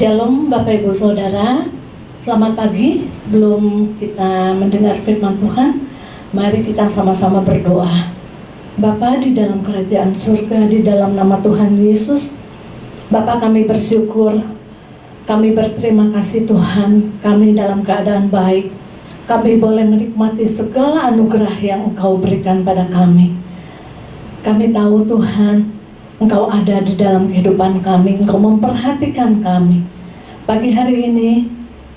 Shalom Bapak Ibu Saudara, selamat pagi. Sebelum kita mendengar firman Tuhan, mari kita sama-sama berdoa. Bapa di dalam kerajaan surga, di dalam nama Tuhan Yesus, Bapa kami bersyukur, kami berterima kasih Tuhan, kami dalam keadaan baik. Kami boleh menikmati segala anugerah yang Engkau berikan pada kami. Kami tahu Tuhan, Engkau ada di dalam kehidupan kami, Engkau memperhatikan kami. Pagi hari ini,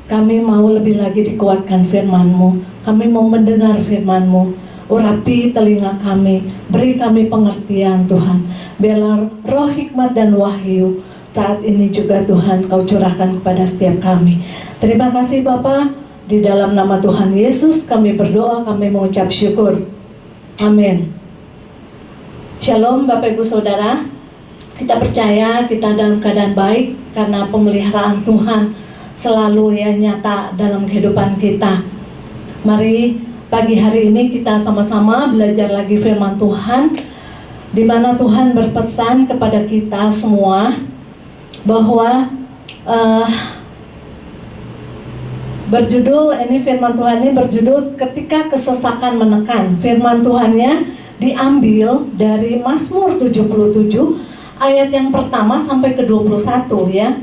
kami mau lebih lagi dikuatkan firman-Mu. Kami mau mendengar firman-Mu. Urapi telinga kami, beri kami pengertian Tuhan. Biarlah roh hikmat dan wahyu saat ini juga Tuhan Kau curahkan kepada setiap kami. Terima kasih Bapa, di dalam nama Tuhan Yesus kami berdoa, kami mengucap syukur. Amin. Shalom Bapak Ibu Saudara, kita percaya kita dalam keadaan baik karena pemeliharaan Tuhan selalu nyata dalam kehidupan kita. Mari pagi hari ini kita sama-sama belajar lagi firman Tuhan, di mana Tuhan berpesan kepada kita semua bahwa berjudul ini firman Tuhan ini berjudul ketika kesesakan menekan. Firman Tuhannya diambil dari Mazmur 77 ayat yang pertama sampai ke 21 ya.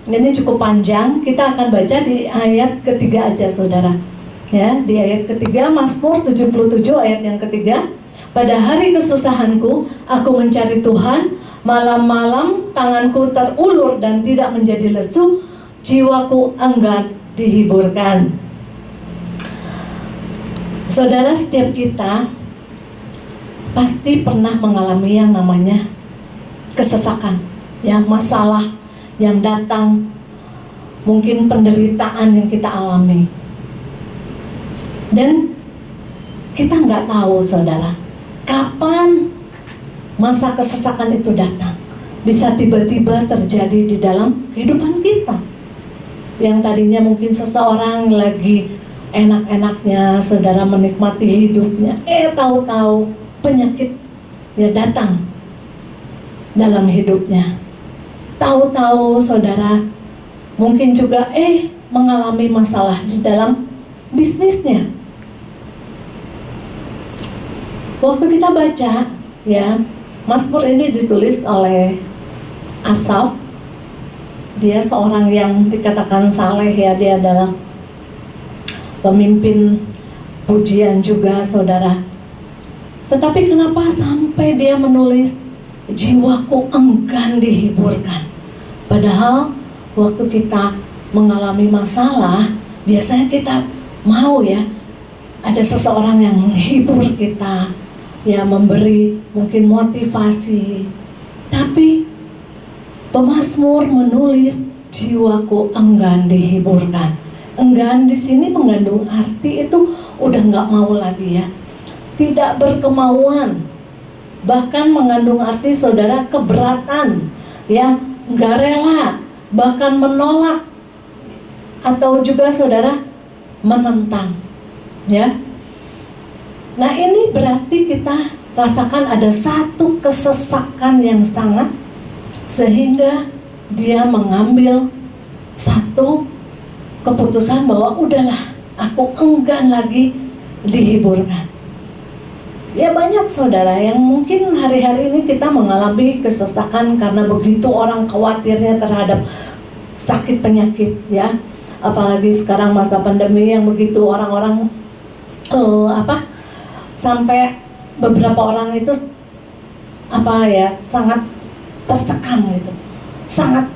Ini cukup panjang, kita akan baca di ayat ketiga aja Saudara. Ya, di ayat ketiga Mazmur 77 ayat yang ketiga. Pada hari kesusahanku aku mencari Tuhan, malam-malam tanganku terulur dan tidak menjadi lesu, jiwaku enggan dihiburkan. Saudara, setiap kita pasti pernah mengalami yang namanya kesesakan, yang masalah yang datang, mungkin penderitaan yang kita alami. Dan kita nggak tahu Saudara, kapan masa kesesakan itu datang. Bisa tiba-tiba terjadi di dalam kehidupan kita. Yang tadinya mungkin seseorang lagi enak-enaknya Saudara menikmati hidupnya, tahu-tahu penyakit datang dalam hidupnya. Tahu-tahu Saudara mungkin juga mengalami masalah di dalam bisnisnya. Waktu kita baca ya, Mazmur ini ditulis oleh Asaf. Dia seorang yang dikatakan saleh ya, dia adalah pemimpin pujian juga Saudara. Tetapi kenapa sampai dia menulis jiwaku enggan dihiburkan? Padahal waktu kita mengalami masalah, biasanya kita mau ya ada seseorang yang menghibur kita, ya memberi mungkin motivasi. Tapi pemazmur menulis jiwaku enggan dihiburkan. Enggan di sini mengandung arti itu udah nggak mau lagi ya, tidak berkemauan, bahkan mengandung arti Saudara keberatan, ya nggak rela, bahkan menolak, atau juga Saudara menentang, ya. Nah ini berarti kita rasakan ada satu kesesakan yang sangat, sehingga dia mengambil satu keputusan bahwa udahlah, aku enggan lagi dihiburkan. Ya banyak Saudara yang mungkin hari-hari ini kita mengalami kesesakan karena begitu orang khawatirnya terhadap sakit penyakit ya. Apalagi sekarang masa pandemi yang begitu orang-orang sampai beberapa orang itu sangat tercekam gitu. Sangat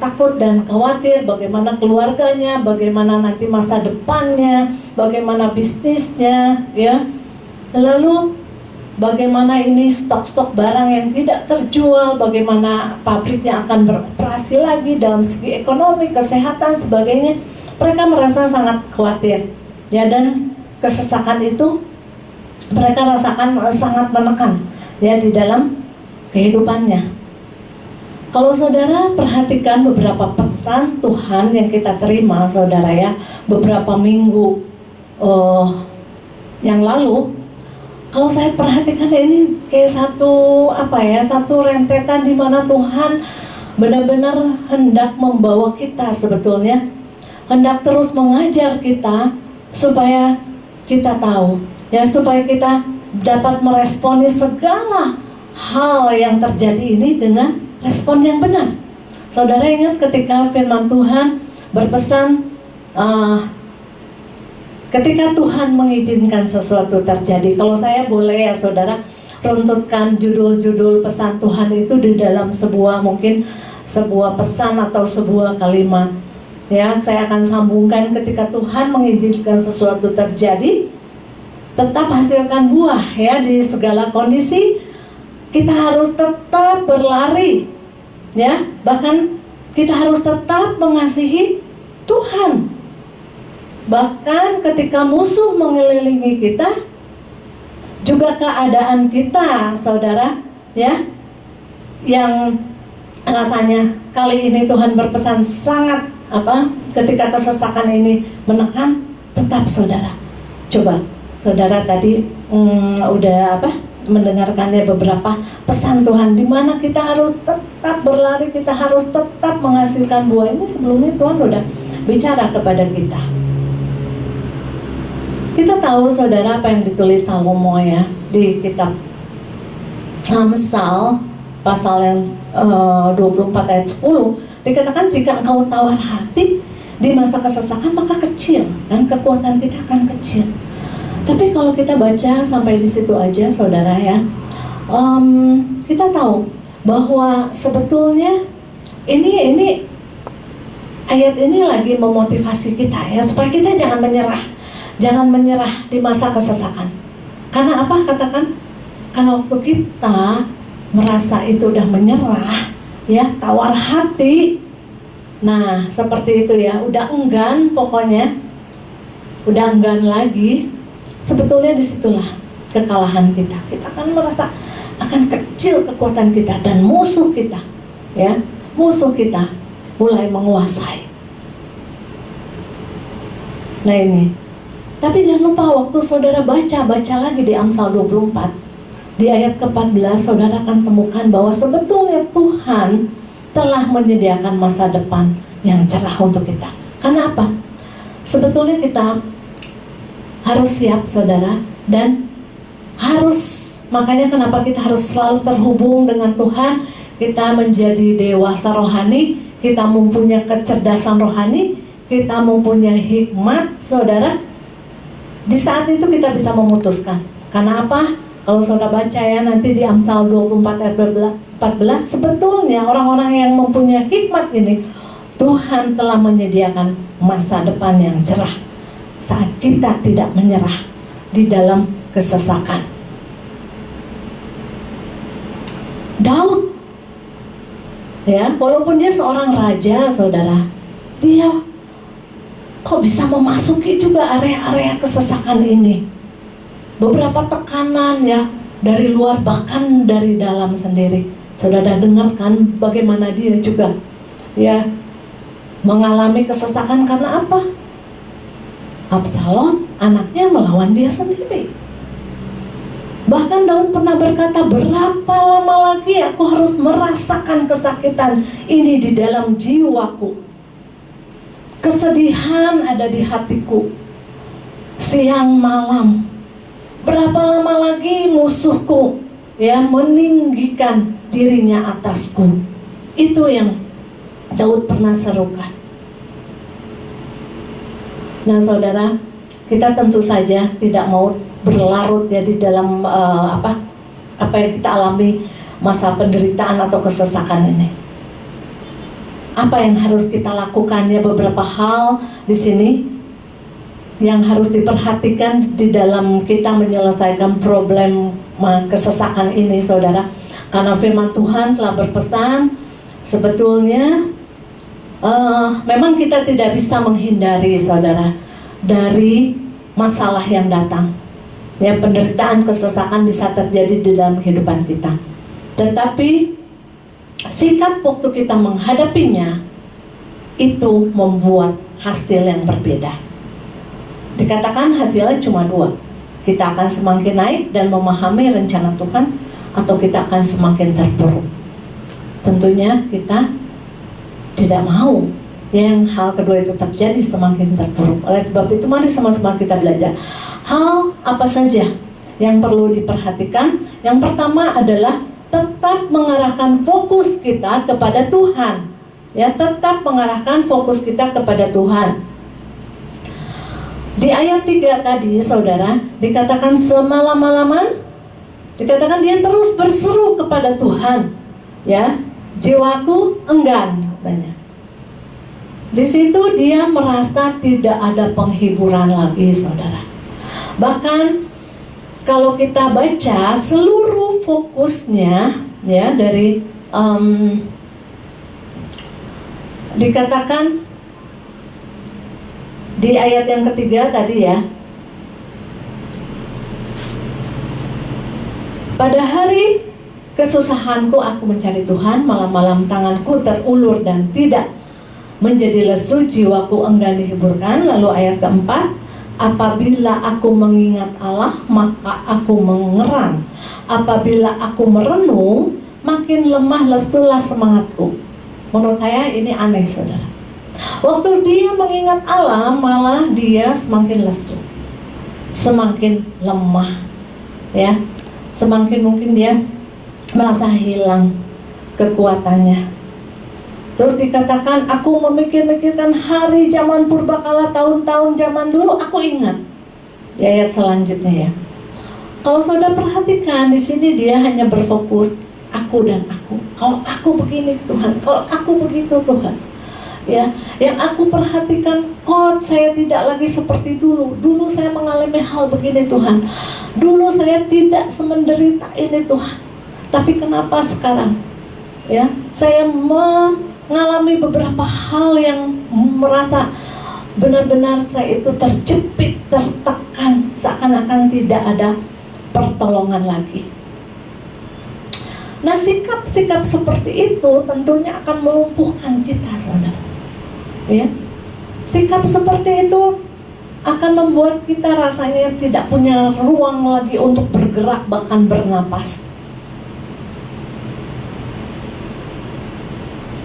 takut dan khawatir bagaimana keluarganya, bagaimana nanti masa depannya, bagaimana bisnisnya ya. Lalu bagaimana ini stok-stok barang yang tidak terjual, bagaimana pabriknya akan beroperasi lagi dalam segi ekonomi, kesehatan, sebagainya. Mereka merasa sangat khawatir ya, dan kesesakan itu mereka rasakan sangat menekan ya di dalam kehidupannya. Kalau Saudara perhatikan beberapa pesan Tuhan yang kita terima Saudara ya, beberapa minggu yang lalu, kalau saya perhatikan ini kayak satu rentetan di mana Tuhan benar-benar hendak membawa kita sebetulnya, hendak terus mengajar kita supaya kita tahu, ya, supaya kita dapat meresponi segala hal yang terjadi ini dengan respon yang benar. Saudara ingat ketika firman Tuhan berpesan, ketika Tuhan mengizinkan sesuatu terjadi. Kalau saya boleh ya saudara, runtutkan judul-judul pesan Tuhan itu di dalam mungkin sebuah pesan atau sebuah kalimat. Ya, saya akan sambungkan. Ketika Tuhan mengizinkan sesuatu terjadi, tetap hasilkan buah, ya, di segala kondisi. Kita harus tetap berlari, ya, bahkan kita harus tetap mengasihi Tuhan. Bahkan ketika musuh mengelilingi kita, juga keadaan kita, saudara, ya, yang rasanya kali ini Tuhan berpesan sangat ketika kesesakan ini menekan, tetap saudara. Coba saudara tadi udah mendengarkannya beberapa pesan Tuhan, di mana kita harus tetap berlari, kita harus tetap menghasilkan buah. Ini sebelumnya Tuhan udah bicara kepada kita. Kita tahu saudara apa yang ditulis Salomo, ya, di kitab Amsal pasal yang 24 ayat 10, dikatakan jika engkau tawar hati di masa kesesakan maka kecil, dan kekuatan kita akan kecil. Tapi kalau kita baca sampai di situ aja saudara, ya, kita tahu bahwa sebetulnya ini ayat ini lagi memotivasi kita, ya, supaya kita jangan menyerah di masa kesesakan. Karena apa? Katakan, karena waktu kita merasa itu udah menyerah, ya, tawar hati, nah seperti itu, ya, udah enggan, pokoknya udah enggan lagi, sebetulnya disitulah kekalahan kita. Kita akan merasa akan kecil kekuatan kita, dan musuh kita mulai menguasai. Nah ini, tapi jangan lupa waktu saudara baca lagi di Amsal 24, di ayat ke-14, saudara akan temukan bahwa sebetulnya Tuhan telah menyediakan masa depan yang cerah untuk kita. Karena apa? Sebetulnya kita harus siap saudara, dan makanya kenapa kita harus selalu terhubung dengan Tuhan. Kita menjadi dewasa rohani, kita mempunyai kecerdasan rohani, kita mempunyai hikmat saudara. Di saat itu kita bisa memutuskan. Karena apa? Kalau saudara baca, ya, nanti di Amsal 24 ayat 14, sebetulnya orang-orang yang mempunyai hikmat ini, Tuhan telah menyediakan masa depan yang cerah saat kita tidak menyerah di dalam kesesakan. Daud, ya, walaupun dia seorang raja saudara, dia kok bisa memasuki juga area-area kesesakan ini. Beberapa tekanan, ya, dari luar bahkan dari dalam sendiri. Saudara dengarkan bagaimana dia juga, ya, mengalami kesesakan. Karena apa? Absalom anaknya melawan dia sendiri. Bahkan Daud pernah berkata, berapa lama lagi aku harus merasakan kesakitan ini di dalam jiwaku. Kesedihan ada di hatiku siang malam. Berapa lama lagi musuhku, ya, meninggikan dirinya atasku. Itu yang Daud pernah serukan. Nah saudara, kita tentu saja tidak mau berlarut, ya, di dalam apa yang kita alami masa penderitaan atau kesesakan ini. Apa yang harus kita lakukan, ya, beberapa hal di sini yang harus diperhatikan di dalam kita menyelesaikan problem kesesakan ini saudara. Karena firman Tuhan telah berpesan, sebetulnya memang kita tidak bisa menghindari saudara dari masalah yang datang, ya, penderitaan kesesakan bisa terjadi di dalam kehidupan kita. Tetapi sikap waktu kita menghadapinya itu membuat hasil yang berbeda. Dikatakan hasilnya cuma dua. Kita akan semakin naik dan memahami rencana Tuhan, atau kita akan semakin terpuruk. Tentunya kita tidak mau yang hal kedua itu terjadi, semakin terpuruk. Oleh sebab itu mari sama-sama kita belajar hal apa saja yang perlu diperhatikan. Yang pertama adalah tetap mengarahkan fokus kita kepada Tuhan. Ya, tetap mengarahkan fokus kita kepada Tuhan. Di ayat 3 tadi, saudara, dikatakan semalam-malaman, dikatakan dia terus berseru kepada Tuhan. Ya, jiwaku enggan, katanya. Di situ dia merasa tidak ada penghiburan lagi, saudara. Bahkan kalau kita baca seluruh fokusnya, ya, dari dikatakan di ayat yang ketiga tadi, ya, pada hari kesusahanku aku mencari Tuhan, malam-malam tanganku terulur dan tidak menjadi lesu, jiwaku enggan dihiburkan. Lalu ayat keempat, apabila aku mengingat Allah, maka aku mengerang. Apabila aku merenung, makin lemah lesulah semangatku. Menurut saya ini aneh, saudara. Waktu dia mengingat Allah, malah dia semakin lesu, semakin lemah, ya, semakin mungkin dia merasa hilang kekuatannya. Terus dikatakan, aku memikir-mikirkan hari zaman purbakala, tahun-tahun zaman dulu, aku ingat. Di ayat selanjutnya, ya. Kalau saudara perhatikan di sini dia hanya berfokus aku dan aku. Kalau aku begini Tuhan, kalau aku begitu Tuhan. Ya, yang aku perhatikan, saya tidak lagi seperti dulu. Dulu saya mengalami hal begini Tuhan. Dulu saya tidak semenderita ini Tuhan. Tapi kenapa sekarang? Ya, saya mengalami beberapa hal yang merasa benar-benar saya itu terjepit, tertekan, seakan-akan tidak ada pertolongan lagi. Nah, sikap-sikap seperti itu tentunya akan melumpuhkan kita, saudara. Ya, sikap seperti itu akan membuat kita rasanya tidak punya ruang lagi untuk bergerak, bahkan bernapas.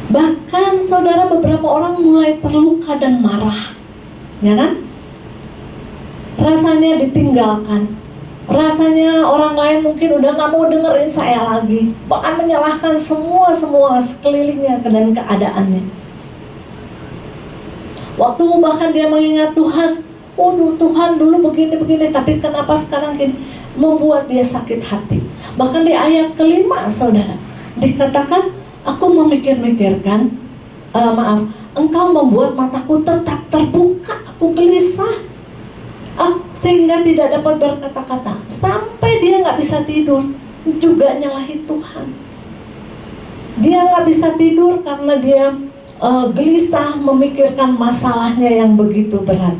Bahkan saudara, beberapa orang mulai terluka dan marah, ya kan? Rasanya ditinggalkan, rasanya orang lain mungkin udah gak mau dengerin saya lagi, bahkan menyalahkan semua sekelilingnya dan keadaannya. Waktu bahkan dia mengingat Tuhan, Tuhan dulu begini, tapi kenapa sekarang gini? Membuat dia sakit hati. Bahkan di ayat kelima, saudara, dikatakan, aku memikir-mikirkan, engkau membuat mataku tetap terbuka, aku gelisah, sehingga tidak dapat berkata-kata. Sampai dia gak bisa tidur, juga nyalahin Tuhan. Dia gak bisa tidur karena dia gelisah memikirkan masalahnya yang begitu berat.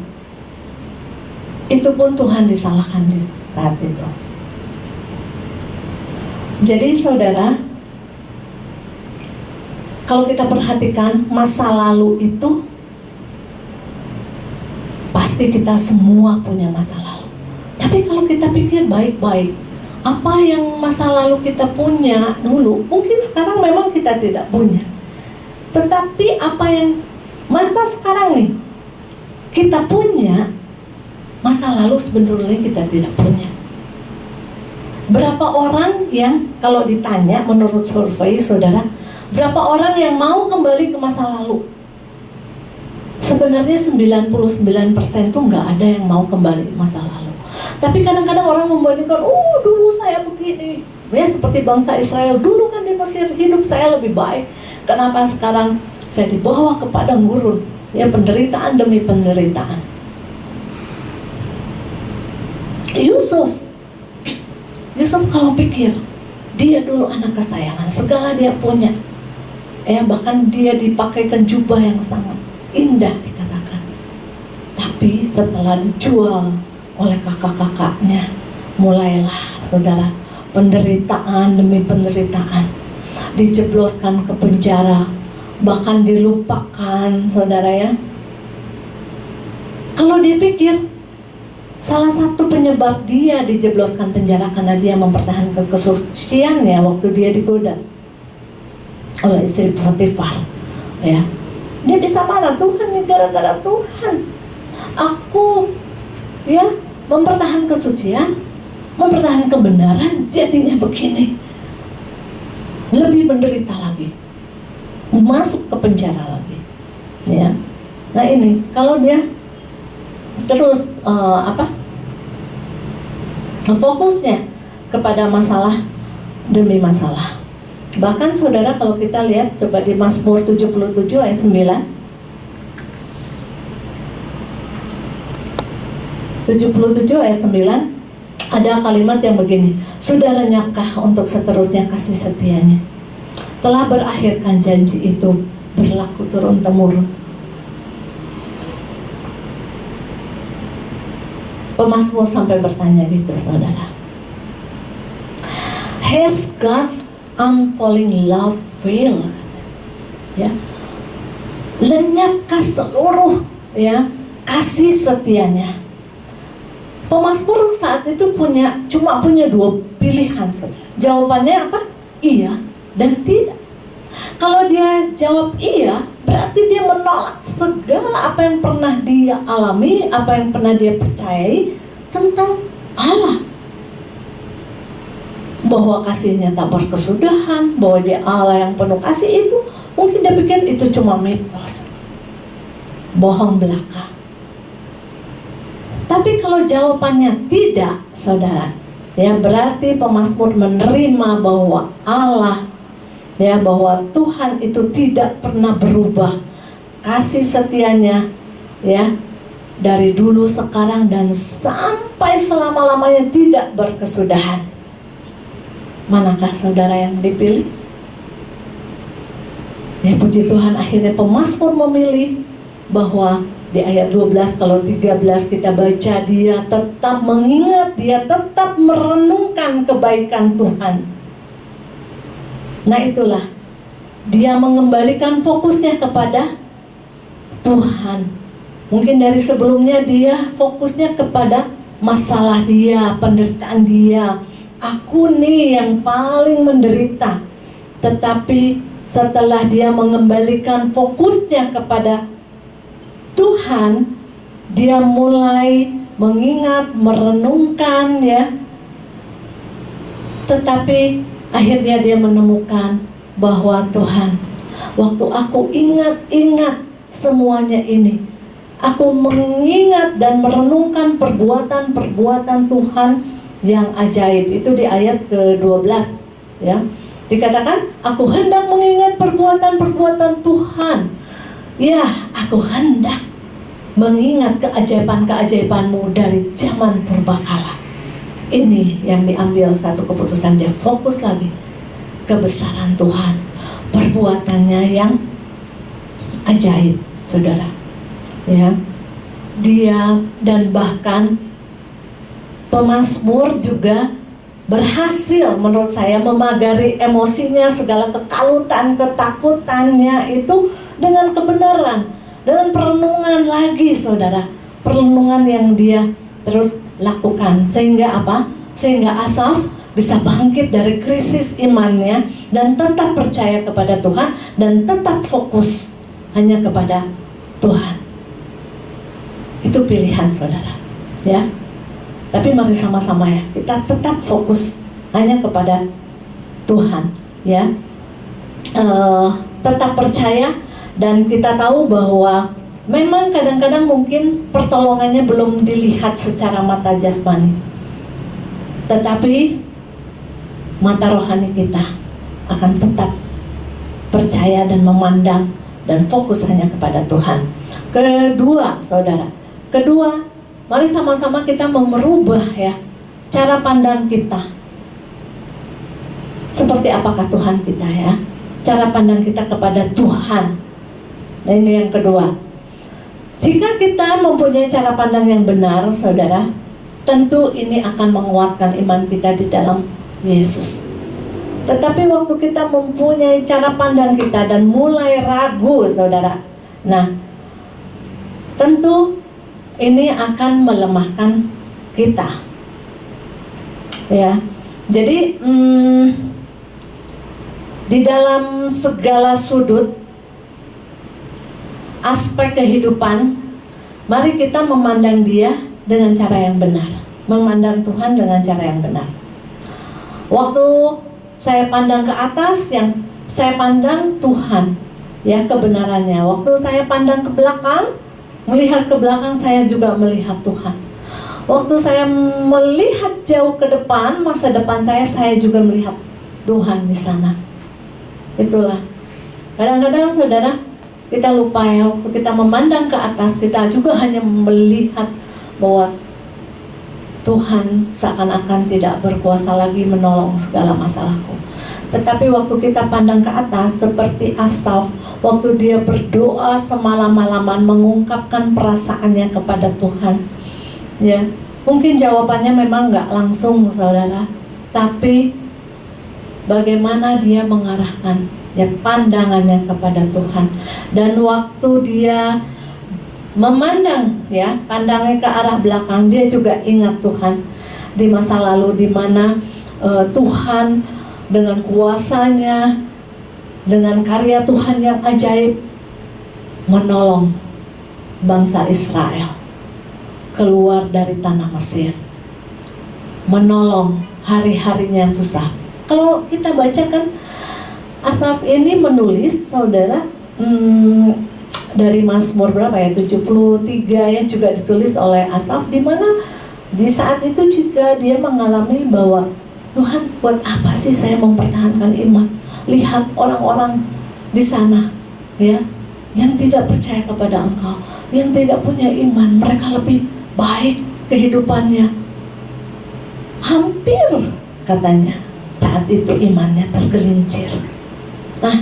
Itu pun Tuhan disalahkan di saat itu. Jadi saudara, kalau kita perhatikan masa lalu itu, pasti kita semua punya masa lalu. Tapi kalau kita pikir baik-baik, apa yang masa lalu kita punya dulu, mungkin sekarang memang kita tidak punya. Tetapi apa yang masa sekarang nih kita punya, masa lalu sebenarnya kita tidak punya. Berapa orang yang kalau ditanya menurut survei, saudara, berapa orang yang mau kembali ke masa lalu? Sebenarnya 99% tuh nggak ada yang mau kembali ke masa lalu. Tapi kadang-kadang orang membandingkan, dulu saya begini. Ya, seperti bangsa Israel, dulu kan di Mesir hidup saya lebih baik. Kenapa sekarang saya dibawa ke padang gurun? Ya, penderitaan demi penderitaan. Yusuf kalau pikir, dia dulu anak kesayangan, segala dia punya. Bahkan dia dipakaikan jubah yang sangat indah dikatakan. Tapi setelah dijual oleh kakak-kakaknya, mulailah saudara, penderitaan demi penderitaan. Dijebloskan ke penjara, bahkan dilupakan, saudara ya. Kalau dia pikir salah satu penyebab dia dijebloskan penjara karena dia mempertahankan kesuciannya waktu dia digoda oleh istri Potifar, ya. Dia bisa marah, Tuhan ini gara-gara Tuhan aku mempertahankan kesucian, mempertahankan kebenaran, jadinya begini. Lebih menderita lagi, masuk ke penjara lagi, ya. Nah ini kalau dia terus fokusnya kepada masalah demi masalah. Bahkan saudara, kalau kita lihat coba di Mazmur 77 ayat 9, 77 ayat 9 ada kalimat yang begini, sudah lenyapkah untuk seterusnya kasih setianya, telah berakhirkan janji itu berlaku turun-temurun. Pemazmur sampai bertanya gitu saudara, has God's unfailing love failed? Ya, lenyapkah seluruh kasih setianya? Pemazmur saat itu cuma punya dua pilihan. Jawabannya apa? Iya dan tidak. Kalau dia jawab iya, berarti dia menolak segala apa yang pernah dia alami, apa yang pernah dia percayai tentang Allah. Bahwa kasihnya tak berkesudahan, bahwa dia Allah yang penuh kasih, itu mungkin dia pikir itu cuma mitos, bohong belaka. Tapi kalau jawabannya tidak, saudara, berarti pemazmur menerima bahwa Allah, bahwa Tuhan itu tidak pernah berubah, kasih setianya, dari dulu, sekarang, dan sampai selama-lamanya tidak berkesudahan. Manakah saudara yang dipilih? Puji Tuhan, akhirnya pemazmur memilih bahwa di ayat 12, kalau 13 kita baca, dia tetap mengingat, dia tetap merenungkan kebaikan Tuhan. Nah itulah, dia mengembalikan fokusnya kepada Tuhan. Mungkin dari sebelumnya dia fokusnya kepada masalah dia, penderitaan dia. Aku nih yang paling menderita. Tetapi setelah dia mengembalikan fokusnya kepada Tuhan, dia mulai mengingat, merenungkan, tetapi akhirnya dia menemukan bahwa Tuhan, waktu aku ingat-ingat semuanya ini, aku mengingat dan merenungkan perbuatan-perbuatan Tuhan yang ajaib. Itu di ayat ke-12, dikatakan, aku hendak mengingat perbuatan-perbuatan Tuhan. Aku hendak mengingat keajaiban-keajaibanmu dari zaman purbakala. Ini yang diambil satu keputusan, dia fokus lagi kebesaran Tuhan, perbuatannya yang ajaib, saudara. Dia dan bahkan pemazmur juga berhasil menurut saya memagari emosinya, segala kekalutan, ketakutannya itu dengan kebenaran, dengan perenungan lagi, saudara. Perenungan yang dia terus lakukan. Sehingga apa? Sehingga Asaf bisa bangkit dari krisis imannya dan tetap percaya kepada Tuhan dan tetap fokus hanya kepada Tuhan. Itu pilihan, saudara. Tapi mari sama-sama kita tetap fokus hanya kepada Tuhan, tetap percaya. Dan kita tahu bahwa memang kadang-kadang mungkin pertolongannya belum dilihat secara mata jasmani, tetapi mata rohani kita akan tetap percaya dan memandang dan fokus hanya kepada Tuhan. Kedua, saudara, mari sama-sama kita merubah cara pandang kita. Seperti apakah Tuhan kita, cara pandang kita kepada Tuhan. Nah ini yang kedua. Jika kita mempunyai cara pandang yang benar, saudara, tentu ini akan menguatkan iman kita di dalam Yesus. Tetapi waktu kita mempunyai cara pandang kita dan mulai ragu, saudara, nah tentu ini akan melemahkan kita. Jadi di dalam segala sudut aspek kehidupan, mari kita memandang dia dengan cara yang benar, memandang Tuhan dengan cara yang benar. Waktu saya pandang ke atas, yang saya pandang Tuhan, ya, kebenarannya. Waktu saya pandang ke belakang, melihat ke belakang, saya juga melihat Tuhan. Waktu saya melihat jauh ke depan, masa depan saya juga melihat Tuhan di sana. Itulah. Kadang-kadang saudara, kita lupa ya, waktu kita memandang ke atas, kita juga hanya melihat bahwa Tuhan seakan-akan tidak berkuasa lagi menolong segala masalahku. Tetapi waktu kita pandang ke atas, seperti Asaf, waktu dia berdoa semalam-malaman, mengungkapkan perasaannya kepada Tuhan, ya, mungkin jawabannya memang nggak langsung saudara, tapi bagaimana dia mengarahkan, ya, pandangannya kepada Tuhan. Dan waktu dia memandang, ya, pandangnya ke arah belakang, dia juga ingat Tuhan di masa lalu, di mana Tuhan dengan kuasanya, dengan karya Tuhan yang ajaib, menolong bangsa Israel keluar dari tanah Mesir, menolong hari-harinya yang susah. Kalau kita baca kan, Asaf ini menulis saudara, dari Mazmur berapa ya, 73 ya, juga ditulis oleh Asaf, di mana di saat itu juga dia mengalami bahwa Tuhan, buat apa sih saya mempertahankan iman? Lihat orang-orang di sana, ya, yang tidak percaya kepada Engkau, yang tidak punya iman, mereka lebih baik kehidupannya. Hampir katanya saat itu imannya tergelincir. Nah,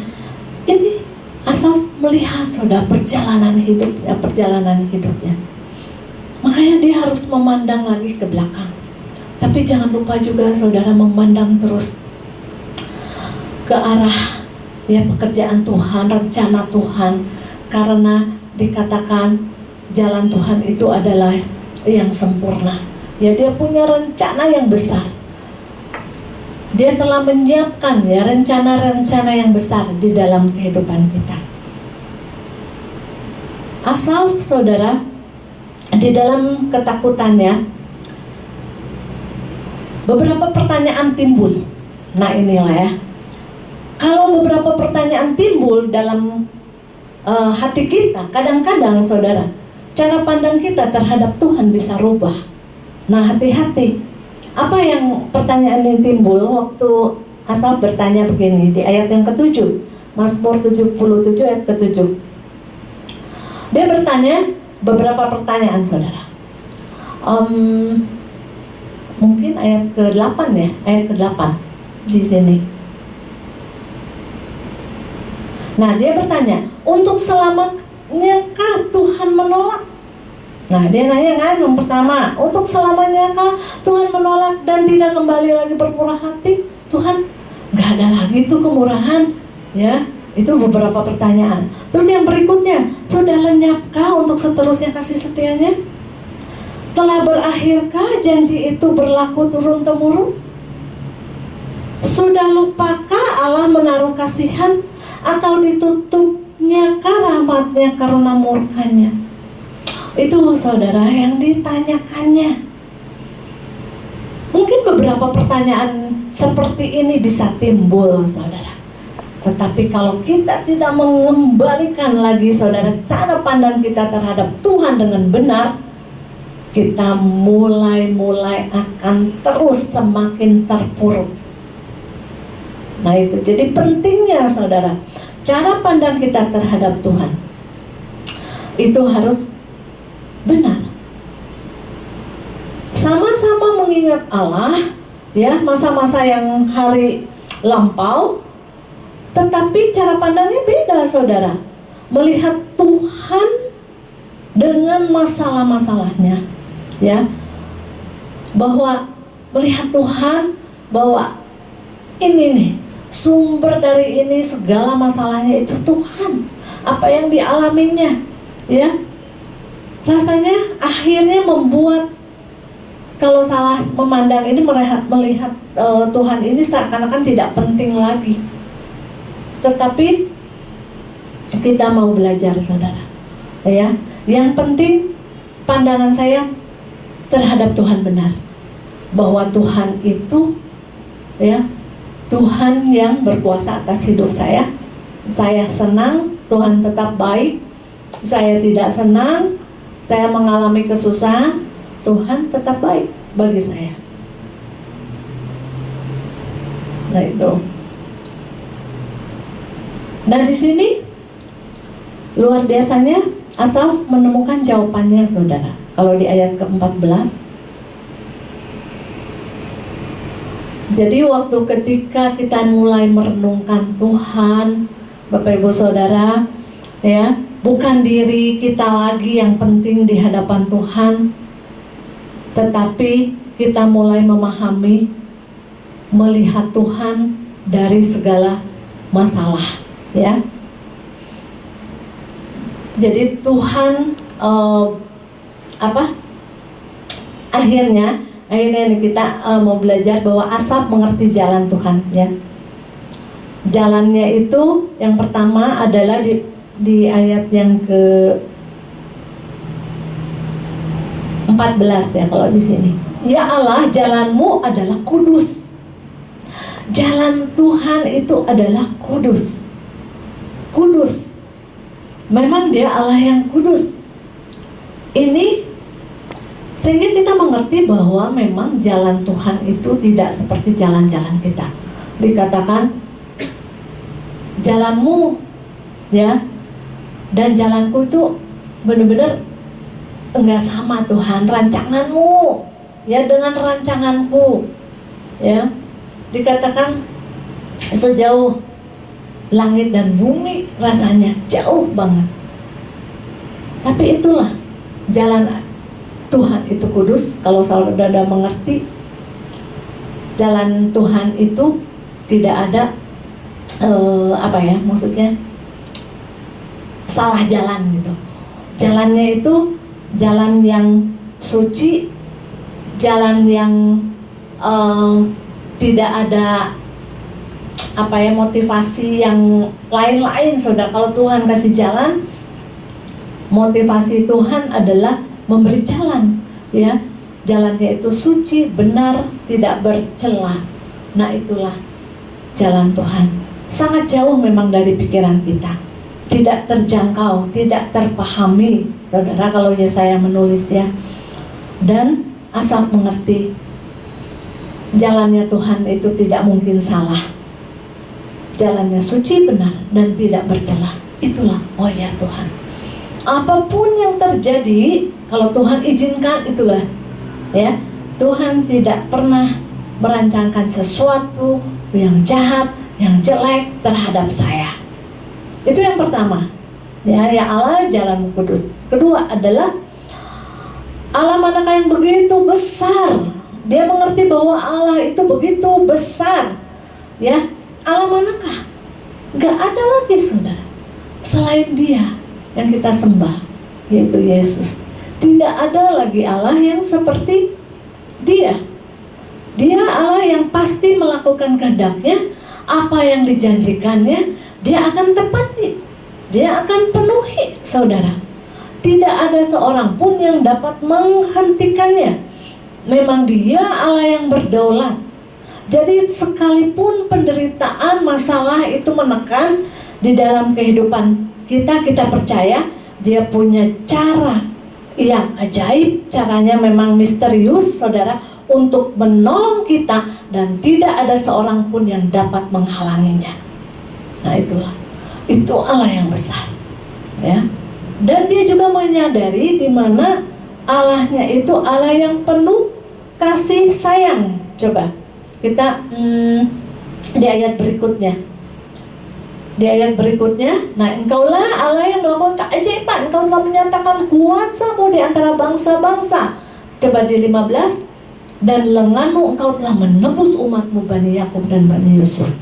ini Asaf melihat saudara perjalanan hidupnya. Makanya dia harus memandang lagi ke belakang. Tapi jangan lupa juga saudara memandang terus ke arah, ya, pekerjaan Tuhan, rencana Tuhan. Karena dikatakan jalan Tuhan itu adalah yang sempurna. Ya, dia punya rencana yang besar. Dia telah menyiapkan, ya, rencana-rencana yang besar di dalam kehidupan kita. Asaf saudara, di dalam ketakutannya, beberapa pertanyaan timbul. Nah, inilah ya, kalau beberapa pertanyaan timbul dalam hati kita, kadang-kadang saudara, cara pandang kita terhadap Tuhan bisa rubah. Nah, hati-hati. Apa yang pertanyaan yang timbul waktu Asaf bertanya begini di ayat yang ke-7, Mazmur 77 ayat ke-7. Dia bertanya beberapa pertanyaan saudara. Mungkin ayat ke-8 ya, ayat ke-8 di sini. Nah, dia bertanya, untuk selamanya kah Tuhan menolak? Nah, dia nanya kan, yang pertama, untuk selamanya kah Tuhan menolak dan tidak kembali lagi bermurah hati? Tuhan, nggak ada lagi tuh kemurahan, ya. Itu beberapa pertanyaan. Terus yang berikutnya, sudah lenyapkah untuk seterusnya kasih setianya? Telah berakhirkah janji itu berlaku turun-temurun? Sudah lupakah Allah menaruh kasihan, atau ditutupnya rahmatnya karena murkanya? Itu saudara yang ditanyakannya. Mungkin beberapa pertanyaan seperti ini bisa timbul saudara. Tetapi kalau kita tidak mengembalikan lagi saudara cara pandang kita terhadap Tuhan dengan benar, kita mulai akan terus semakin terpuruk. Nah, itu jadi pentingnya saudara, cara pandang kita terhadap Tuhan itu harus benar. Sama-sama mengingat Allah, ya, masa-masa yang hari lampau, tetapi cara pandangnya beda saudara. Melihat Tuhan dengan masalah-masalahnya, ya, bahwa melihat Tuhan bahwa ini nih, sumber dari ini segala masalahnya itu Tuhan. Apa yang dialaminya, ya, rasanya akhirnya membuat, kalau salah memandang ini, melihat Tuhan ini seakan-akan tidak penting lagi. Tetapi kita mau belajar saudara, ya. Yang penting pandangan saya terhadap Tuhan benar, bahwa Tuhan itu ya Tuhan yang berkuasa atas hidup saya. Saya senang Tuhan tetap baik, saya tidak senang, saya mengalami kesusahan, Tuhan tetap baik bagi saya. Nah itu. Nah di sini luar biasanya Asaf menemukan jawabannya, saudara. Kalau di ayat ke-14, jadi waktu ketika kita mulai merenungkan Tuhan, Bapak Ibu Saudara, ya, bukan diri kita lagi yang penting di hadapan Tuhan, tetapi kita mulai memahami, melihat Tuhan dari segala masalah, ya. Jadi Tuhan akhirnya kita mau belajar bahwa Asaf mengerti jalan Tuhan, ya. Jalannya itu yang pertama adalah di ayat yang ke-14 ya kalau di sini. Ya Allah, jalanmu adalah kudus. Jalan Tuhan itu adalah kudus. Kudus. Memang Dia Allah yang kudus. Ini sehingga kita mengerti bahwa memang jalan Tuhan itu tidak seperti jalan-jalan kita. Dikatakan jalanmu, ya, dan jalanku itu benar-benar enggak sama Tuhan. Rancanganmu, ya, dengan rancanganku, ya. Dikatakan sejauh langit dan bumi rasanya jauh banget. Tapi itulah jalan Tuhan itu kudus. Kalau saudara mengerti, jalan Tuhan itu tidak ada maksudnya salah jalan gitu. Jalannya itu jalan yang suci, jalan yang tidak ada motivasi yang lain-lain, saudara. Kalau Tuhan kasih jalan, motivasi Tuhan adalah memberi jalan, ya. Jalannya itu suci, benar, tidak bercela. Nah itulah jalan Tuhan. Sangat jauh memang dari pikiran kita, tidak terjangkau, tidak terpahami, saudara, kalau Yesaya menulis, ya. Dan Asaf mengerti jalannya Tuhan itu tidak mungkin salah. Jalannya suci, benar, dan tidak bercela. Itulah, oh ya Tuhan. Apapun yang terjadi, kalau Tuhan izinkan, itulah, ya. Tuhan tidak pernah merancangkan sesuatu yang jahat, yang jelek terhadap saya. Itu yang pertama. Ya Allah, jalanmu kudus. Kedua adalah Allah manakah yang begitu besar. Dia mengerti bahwa Allah itu begitu besar. Ya, Allah manakah? Gak ada lagi, saudara, selain Dia yang kita sembah, yaitu Yesus. Tidak ada lagi Allah yang seperti Dia. Dia Allah yang pasti melakukan kehendak-Nya. Apa yang dijanjikannya, Dia akan tepati, Dia akan penuhi, saudara. Tidak ada seorang pun yang dapat menghentikannya. Memang Dia Allah yang berdaulat. Jadi sekalipun penderitaan, masalah itu menekan di dalam kehidupan kita, kita percaya Dia punya cara yang ajaib. Caranya memang misterius, saudara, untuk menolong kita, dan tidak ada seorang pun yang dapat menghalanginya. Nah itulah, itu Allah yang besar, ya. Dan Dia juga menyadari di mana Allahnya itu Allah yang penuh kasih sayang. Coba kita di ayat berikutnya. Di ayat berikutnya, nah Engkaulah Allah yang melakukan keajaiban, Engkau telah menyatakan kuasa-Mu di antara bangsa-bangsa. Coba di 15, dan lengan-Mu Engkau telah menebus umat-Mu Bani Yakub dan Bani Yusuf.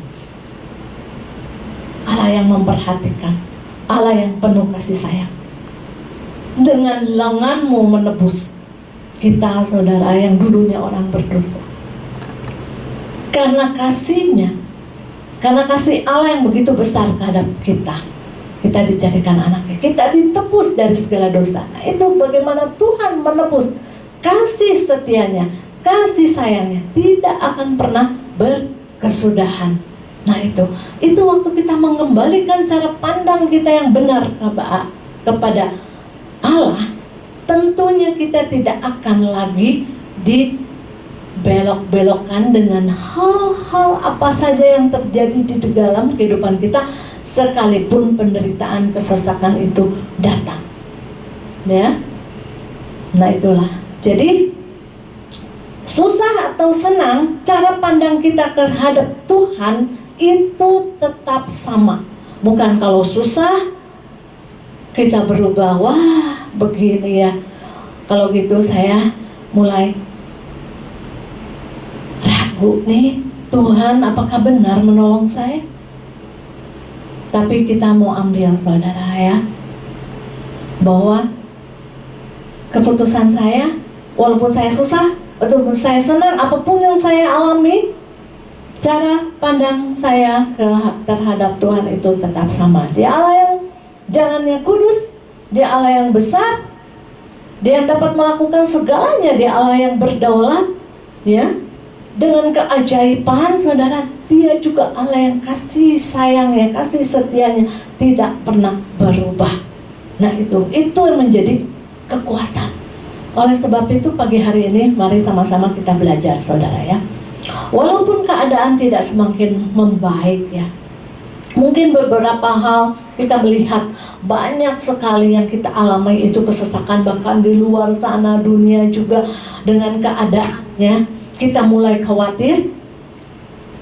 Allah yang memperhatikan, Allah yang penuh kasih sayang. Dengan lengan-Mu menebus kita, saudara, yang dulunya orang berdosa. Karena kasih-Nya, karena kasih Allah yang begitu besar terhadap kita, kita dijadikan anaknya, kita ditebus dari segala dosa. Nah, itu bagaimana Tuhan menebus, kasih setianya, kasih sayangnya tidak akan pernah berkesudahan. Nah, itu waktu kita mengembalikan cara pandang kita yang benar kepada Allah, tentunya kita tidak akan lagi dibelok-belokkan dengan hal-hal apa saja yang terjadi di dalam kehidupan kita, sekalipun penderitaan, kesesakan itu datang. Ya. Nah, itulah. Jadi susah atau senang, cara pandang kita terhadap Tuhan itu tetap sama. Bukan kalau susah kita berubah, wah begini ya, kalau gitu saya mulai ragu nih, Tuhan apakah benar menolong saya? Tapi kita mau ambil, saudara ya, bahwa keputusan saya, walaupun saya susah, walaupun saya senang, apapun yang saya alami, cara pandang saya terhadap Tuhan itu tetap sama. Dia Allah yang jalannya kudus, Dia Allah yang besar, Dia yang dapat melakukan segalanya, Dia Allah yang berdaulat, ya, dengan keajaiban, saudara. Dia juga Allah yang kasih sayangnya, kasih setianya tidak pernah berubah. Nah, itu yang menjadi kekuatan. Oleh sebab itu pagi hari ini mari sama-sama kita belajar, saudara ya. Walaupun keadaan tidak semakin membaik ya, mungkin beberapa hal kita melihat banyak sekali yang kita alami itu kesesakan, bahkan di luar sana dunia juga dengan keadaannya kita mulai khawatir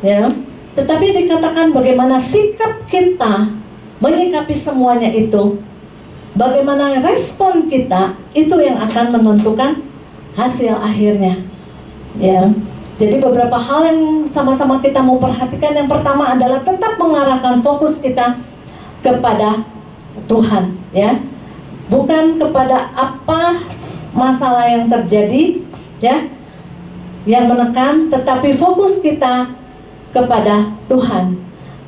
ya. Tetapi dikatakan bagaimana sikap kita menyikapi semuanya itu, bagaimana respon kita, itu yang akan menentukan hasil akhirnya ya. Jadi beberapa hal yang sama-sama kita mau perhatikan. Yang pertama adalah tetap mengarahkan fokus kita kepada Tuhan ya, bukan kepada apa masalah yang terjadi ya yang menekan, tetapi fokus kita kepada Tuhan.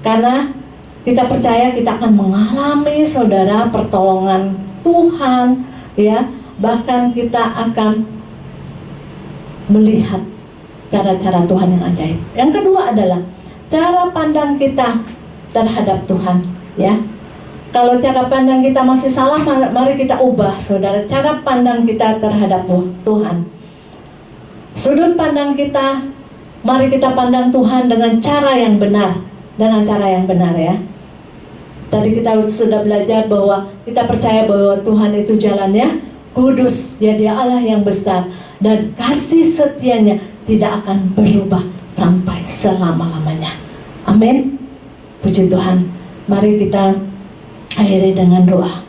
Karena kita percaya kita akan mengalami, saudara, pertolongan Tuhan ya, bahkan kita akan melihat cara-cara Tuhan yang ajaib. Yang kedua adalah cara pandang kita terhadap Tuhan ya. Kalau cara pandang kita masih salah, mari kita ubah, saudara, cara pandang kita terhadap Tuhan. Sudut pandang kita, mari kita pandang Tuhan dengan cara yang benar, dengan cara yang benar ya. Tadi kita sudah belajar bahwa kita percaya bahwa Tuhan itu jalannya kudus, ya, Dia Allah yang besar, dan kasih setianya tidak akan berubah sampai selama-lamanya. Amin. Puji Tuhan. Mari kita akhiri dengan doa.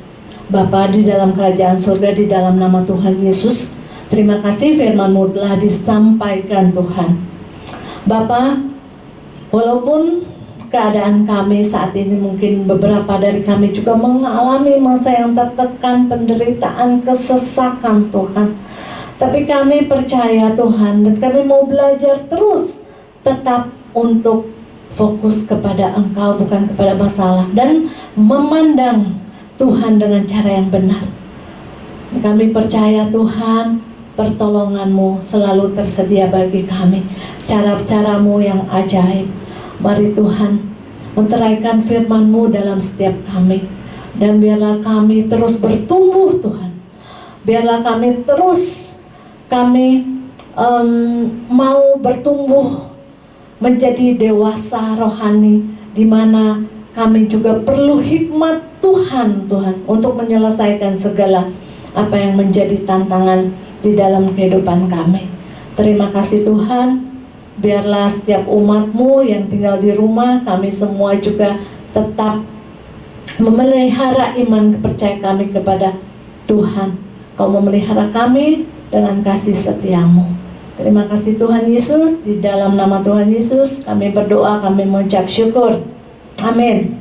Bapa di dalam kerajaan surga, di dalam nama Tuhan Yesus, terima kasih firman-Mu telah disampaikan Tuhan. Bapa, walaupun keadaan kami saat ini mungkin beberapa dari kami juga mengalami masa yang tertekan, penderitaan, kesesakan Tuhan, tapi kami percaya Tuhan, dan kami mau belajar terus tetap untuk fokus kepada Engkau, bukan kepada masalah, dan memandang Tuhan dengan cara yang benar. Kami percaya Tuhan, pertolongan-Mu selalu tersedia bagi kami, cara-cara-Mu yang ajaib. Mari Tuhan, menteraikan firman-Mu dalam setiap kami, dan biarlah kami terus bertumbuh Tuhan. Biarlah kami terus mau bertumbuh menjadi dewasa rohani, di mana kami juga perlu hikmat Tuhan untuk menyelesaikan segala apa yang menjadi tantangan di dalam kehidupan kami. Terima kasih Tuhan. Biarlah setiap umat-Mu yang tinggal di rumah, kami semua juga tetap memelihara iman kepercayaan kami kepada Tuhan. Kau memelihara kami dengan kasih setia-Mu. Terima kasih Tuhan Yesus. Di dalam nama Tuhan Yesus kami berdoa, kami mengucap syukur. Amin.